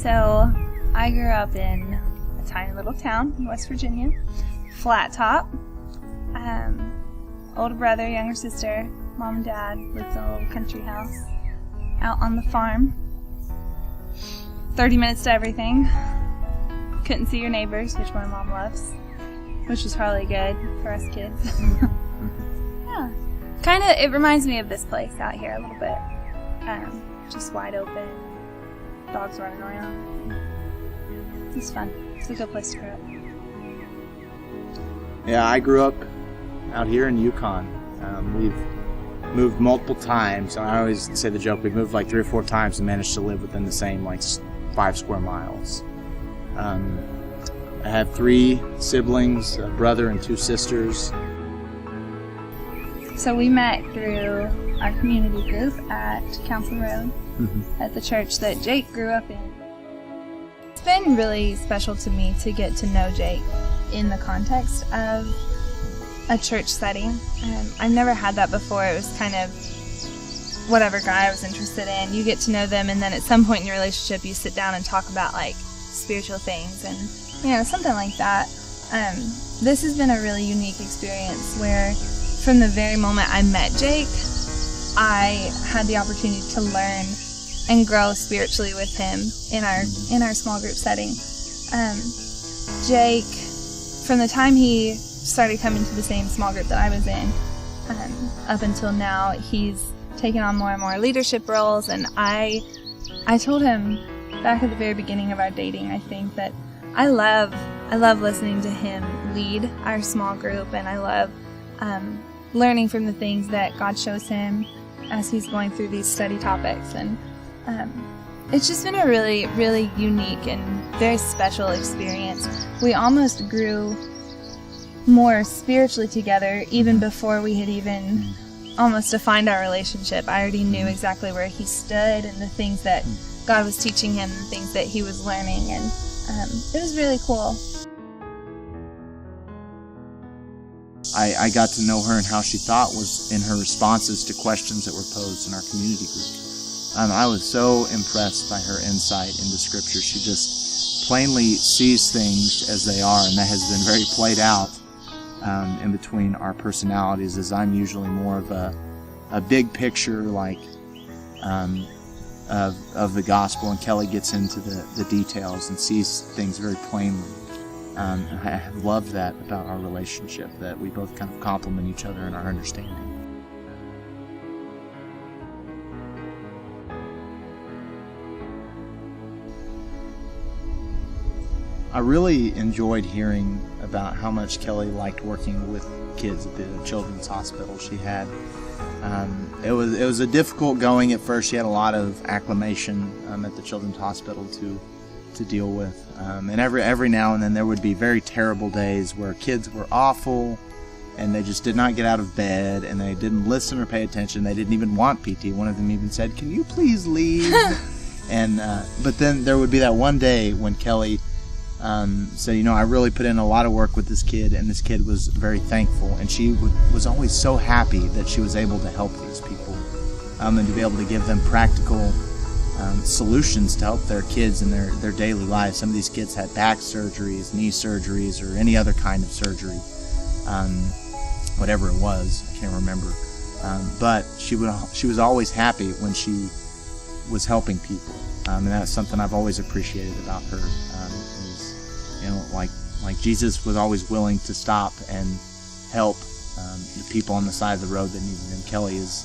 So I grew up in a tiny little town in West Virginia, flat top, older brother, younger sister, mom and dad lived in a little country house out on the farm. 30 minutes to everything. Couldn't see your neighbors, which my mom loves, which is probably good for us kids. Yeah. Kind of, it reminds me of this place out here a little bit. Just wide open, dogs running around. It's fun. It's a good place to grow up. Yeah, I grew up out here in Yukon. We've moved multiple times. I always say the joke, we've moved like 3 or 4 times and managed to live within the same 5 square miles. I have 3 siblings, a brother and 2 sisters. So we met through our community group at Council Road, at the church that Jake grew up in. It's been really special to me to get to know Jake in the context of a church setting. I've never had that before. It was kind of whatever guy I was interested in. You get to know them, and then at some point in your relationship, you sit down and talk about spiritual things and something like that. This has been a really unique experience where from the very moment I met Jake, I had the opportunity to learn and grow spiritually with him in our small group setting. Jake, from the time he started coming to the same small group that I was in, up until now, he's taken on more and more leadership roles, and I told him back at the very beginning of our dating, I think, that I love listening to him lead our small group, and I love learning from the things that God shows him as he's going through these study topics. And it's just been a really, really unique and very special experience. We almost grew more spiritually together even before we had even almost defined our relationship. I already knew exactly where he stood and the things that God was teaching him, the things that he was learning, and it was really cool. I got to know her and how she thought was in her responses to questions that were posed in our community group. I was so impressed by her insight into Scripture. She just plainly sees things as they are, and that has been very played out in between our personalities, as I'm usually more of a big picture of the gospel, and Kelly gets into the details and sees things very plainly. I have loved that about our relationship, that we both kind of complement each other in our understanding. I really enjoyed hearing about how much Kelly liked working with kids at the children's hospital she had. It was a difficult going at first. She had a lot of acclimation at the children's hospital to deal with, and every now and then there would be very terrible days where kids were awful and they just did not get out of bed, and they didn't listen or pay attention. They didn't even want PT. One of them even said, "Can you please leave?" And but then there would be that one day when Kelly said, I really put in a lot of work with this kid, and this kid was very thankful, and she was always so happy that she was able to help these people, and to be able to give them practical solutions to help their kids in their daily lives. Some of these kids had back surgeries, knee surgeries, or any other kind of surgery, whatever it was, I can't remember. But she was always happy when she was helping people, and that's something I've always appreciated about her. Like Jesus was always willing to stop and help the people on the side of the road that needed him. Kelly is,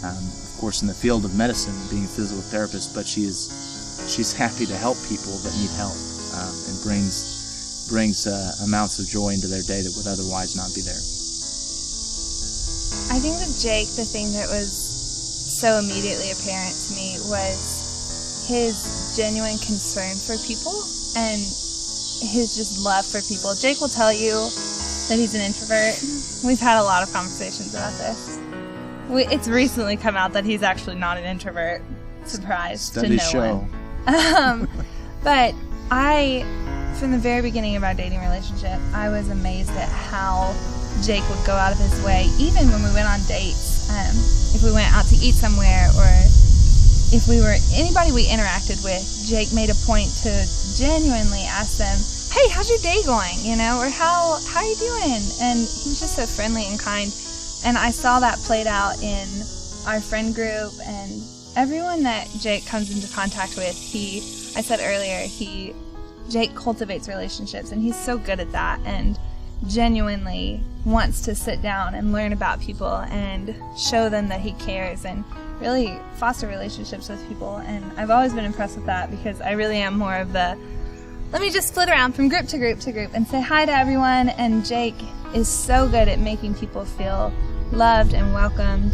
of course, in the field of medicine, being a physical therapist, but she's happy to help people that need help, and brings amounts of joy into their day that would otherwise not be there. I think with Jake, the thing that was so immediately apparent to me was his genuine concern for people and his just love for people. Jake will tell you that he's an introvert. We've had a lot of conversations about this. It's recently come out that he's actually not an introvert. Surprise Studies to no one. But from the very beginning of our dating relationship, I was amazed at how Jake would go out of his way, even when we went on dates. If we went out to eat somewhere or anybody we interacted with, Jake made a point to genuinely ask them, hey, how's your day going? Or how are you doing? And he was just so friendly and kind. And I saw that played out in our friend group, and everyone that Jake comes into contact with, I said earlier, Jake cultivates relationships, and he's so good at that, and genuinely wants to sit down and learn about people and show them that he cares and really foster relationships with people. And I've always been impressed with that, because I really am more of the, let me just flit around from group to group to group and say hi to everyone. And Jake is so good at making people feel loved and welcomed,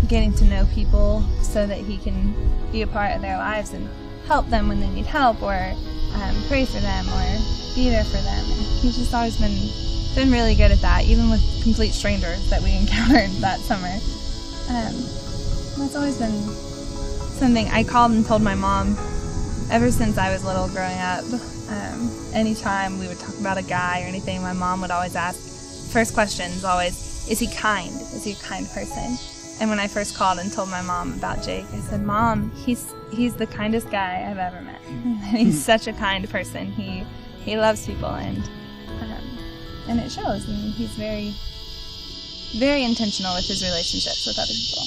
getting to know people so that he can be a part of their lives and help them when they need help, or pray for them, or be there for them. And he's just always been really good at that, even with complete strangers that we encountered that summer. That's always been something I called and told my mom ever since I was little growing up. Anytime we would talk about a guy or anything, my mom would always ask, first question is always, is he kind? Is he a kind person? And when I first called and told my mom about Jake, I said, Mom, he's the kindest guy I've ever met. He's such a kind person. He loves people, and it shows. I mean, he's very, very intentional with his relationships with other people.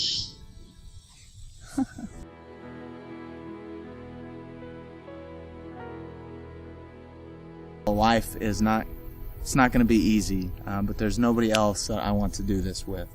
Life is not, it's not going to be easy, but there's nobody else that I want to do this with.